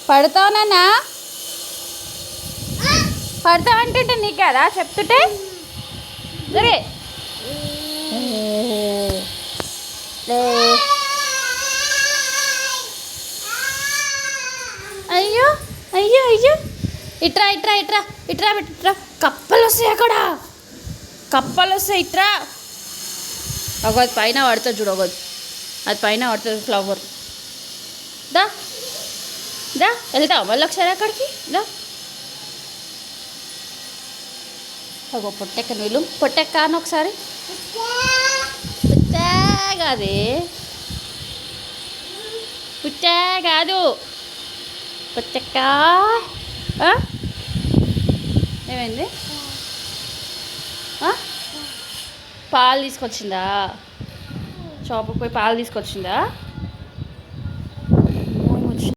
పడతావునా? పడతావంటుంటే నీకు కదా చెప్తుంటే సరే. అయ్యో అయ్యో అయ్యో, ఇట్రా ఇట్రా ఇట్రా ఇట్రా ఇట్రా. కప్పలు వస్తాయి అక్కడ, కప్పలు వస్తాయి. ఇట్రా. ఒకటి పైన పడుతుంది చూడు, ఒకటి అది పైన పడుతుంది ఫ్లవర్. దా దా వెళ్తావు మళ్ళీ ఒకసారి అక్కడికి. దా ఒక పొట్టెక్క నీళ్ళు. పొట్టెక్క అని ఒకసారి. పుట్టే కాదే, పుట్టే కాదు, పొట్టెక్క. ఏమైంది? పాలు తీసుకొచ్చిందా? షాపుకి పోయి పాలు తీసుకొచ్చిందా?